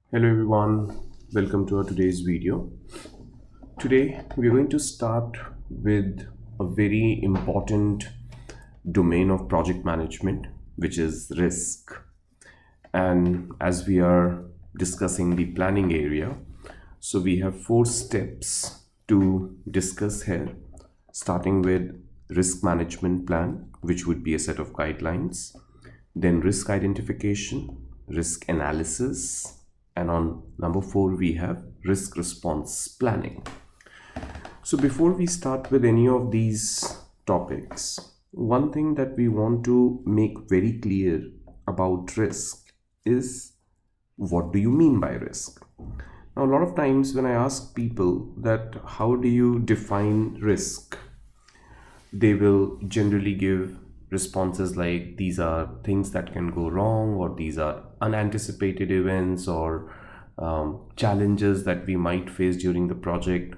Hello everyone, welcome to our today's video. Today we're going to start with a very important domain of project management, which is risk. And as we are discussing the planning area, so we have four steps to discuss here, starting with risk management plan, which would be a set of guidelines, then risk identification, risk analysis, and on number four, we have risk response planning. So, before we start with any of these topics, one thing that we want to make very clear about risk is what do you mean by risk? Now, a lot of times when I ask people that how do you define risk, they will generally give responses like these are things that can go wrong, or these are unanticipated events, or challenges that we might face during the project.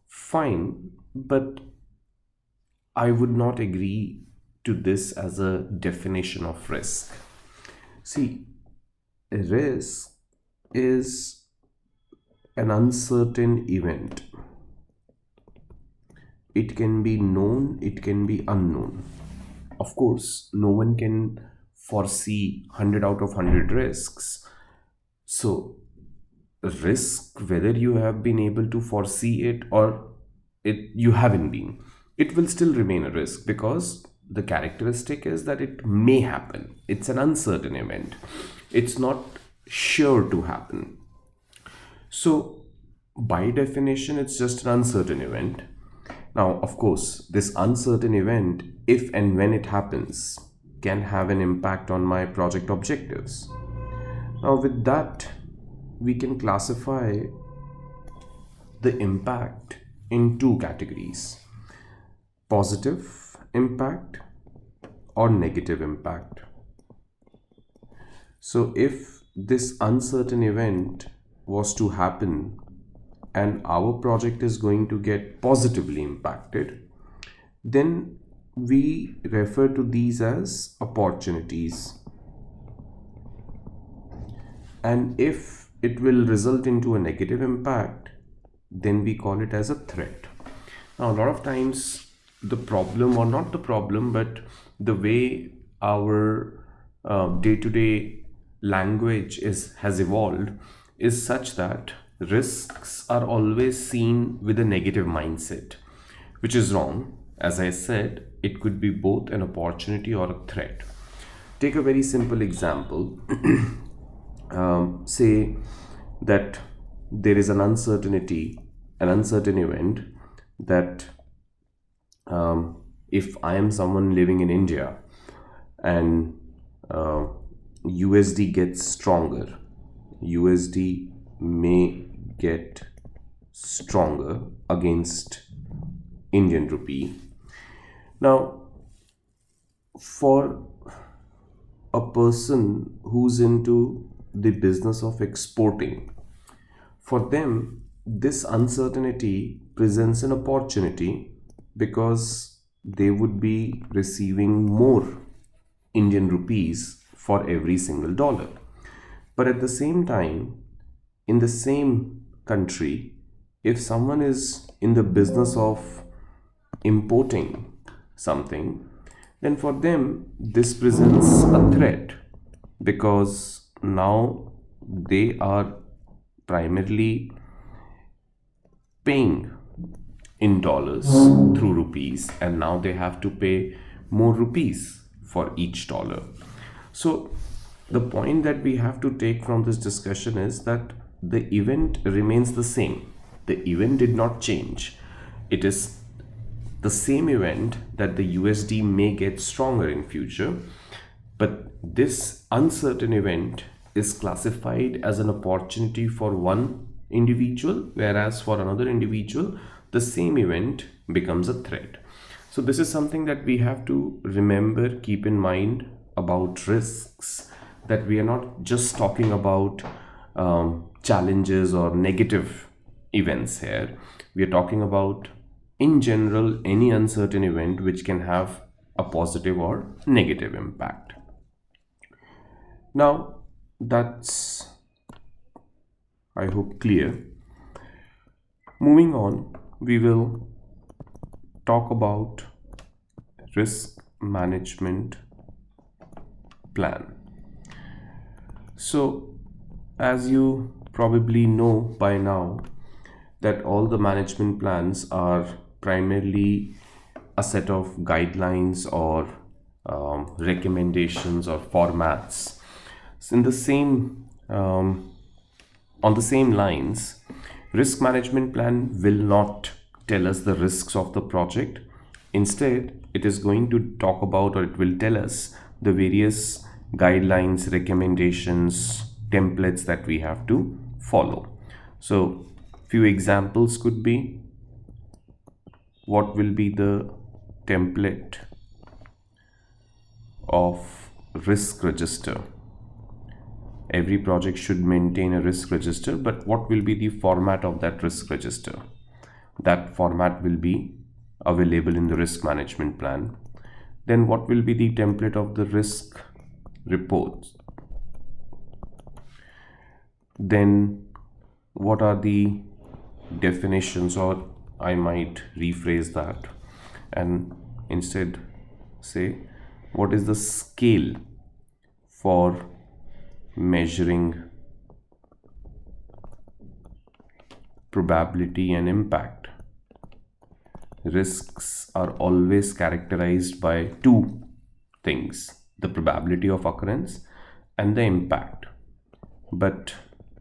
Fine, but I would not agree to this as a definition of risk. See, risk is an uncertain event. It can be known, it can be unknown. Of course, no one can foresee 100 out of 100 risks. So, risk, whether you have been able to foresee it or you haven't been, it will still remain a risk because the characteristic is that it may happen. It's an uncertain event. It's not sure to happen. So, by definition, it's just an uncertain event. Now, of course, this uncertain event, if and when it happens, can have an impact on my project objectives. Now, with that, we can classify the impact in two categories: positive impact or negative impact. So, if this uncertain event was to happen and our project is going to get positively impacted, then we refer to these as opportunities. And if it will result into a negative impact, then we call it as a threat. Now, a lot of times, the problem, or not the problem, but the way our day-to-day language has evolved is such that risks are always seen with a negative mindset, which is wrong. As I said, it could be both an opportunity or a threat. Take a very simple example. Say that there is an uncertain event that if I am someone living in India and USD gets stronger, USD may get stronger against Indian rupee. Now, for a person who's into the business of exporting, for them, this uncertainty presents an opportunity because they would be receiving more Indian rupees for every single dollar. But at the same time, in the same country, if someone is in the business of importing something, then for them this presents a threat because now they are primarily paying in dollars through rupees, and now they have to pay more rupees for each dollar. So, the point that we have to take from this discussion is that the event remains the same. The event did not change. It is the same event that the USD may get stronger in future, but this uncertain event is classified as an opportunity for one individual, whereas for another individual the same event becomes a threat. So this is something that we have to remember, keep in mind about risks, that we are not just talking about challenges or negative events here. We are talking about, in general, any uncertain event which can have a positive or negative impact. Now, that's I hope clear. Moving on, we will talk about risk management plan. So, as you probably know by now, that all the management plans are primarily a set of guidelines or recommendations or formats. So in the same on the same lines, risk management plan will not tell us the risks of the project. Instead, it is going to talk about, or it will tell us, the various guidelines, recommendations, templates that we have to follow. So few examples could be: what will be the template of risk register? Every project should maintain a risk register, but what will be the format of that risk register? That format will be available in the risk management plan. Then what will be the template of the risk reports? Then what are the definitions, or I might rephrase that and instead say, what is the scale for measuring probability and impact? Risks are always characterized by two things: the probability of occurrence and the impact. But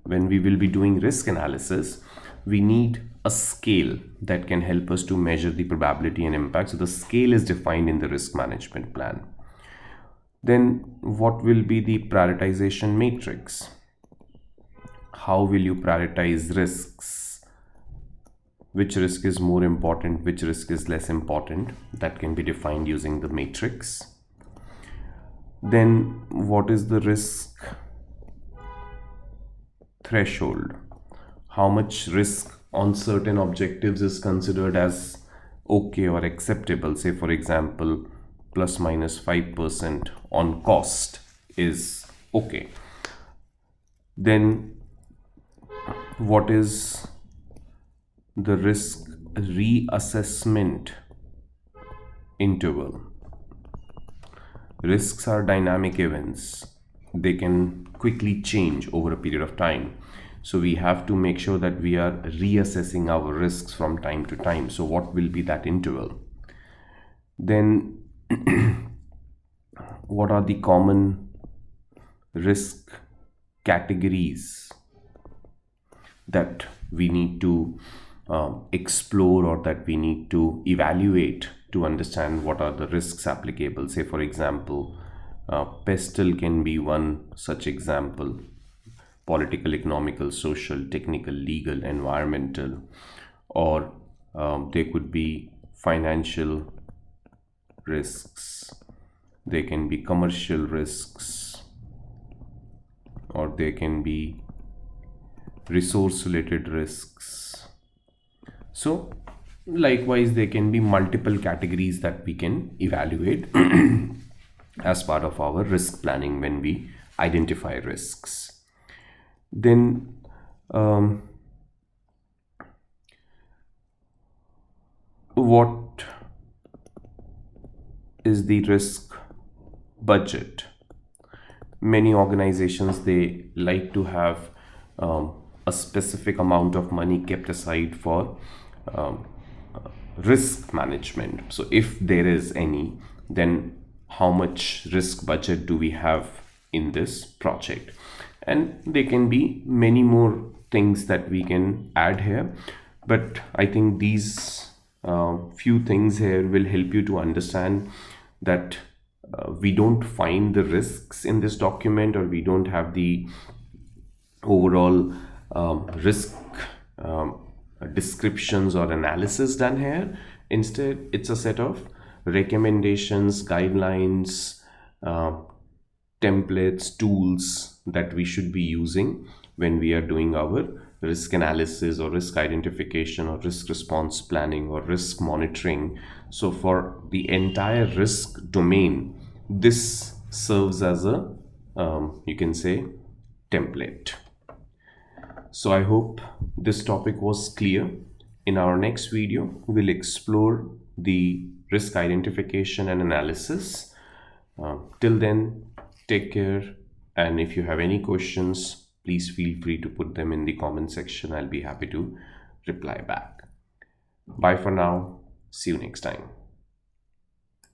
when we will be doing risk analysis, we need a scale that can help us to measure the probability and impact. So the scale is defined in the risk management plan. Then what will be the prioritization matrix? How will you prioritize risks? Which risk is more important, which risk is less important? That can be defined using the matrix. Then what is the risk threshold? How much risk on certain objectives is considered as okay or acceptable? Say for example, plus minus 5% on cost is okay. Then what is the risk reassessment interval? Risks are dynamic events. They can quickly change over a period of time. So we have to make sure that we are reassessing our risks from time to time. So what will be that interval? Then what are the common risk categories that we need to explore, or that we need to evaluate to understand what are the risks applicable? Say for example, pestle can be one such example: political, economical, social, technical, legal, environmental. Or there could be financial risks, there can be commercial risks, or there can be resource related risks. So likewise, there can be multiple categories that we can evaluate as part of our risk planning when we identify risks. Then what is the risk budget? Many organizations, they like to have a specific amount of money kept aside for risk management. So if there is any, then how much risk budget do we have in this project? And there can be many more things that we can add here, but I think these few things here will help you to understand that we don't find the risks in this document, or we don't have the overall risk descriptions or analysis done here. Instead, it's a set of recommendations, guidelines, templates, tools that we should be using when we are doing our risk analysis or risk identification or risk response planning or risk monitoring. So for the entire risk domain, this serves as a you can say template. So I hope this topic was clear. In our next video, we'll explore the risk identification and analysis. Till then, take care. And if you have any questions, please feel free to put them in the comment section. I'll be happy to reply back. Bye for now. See you next time.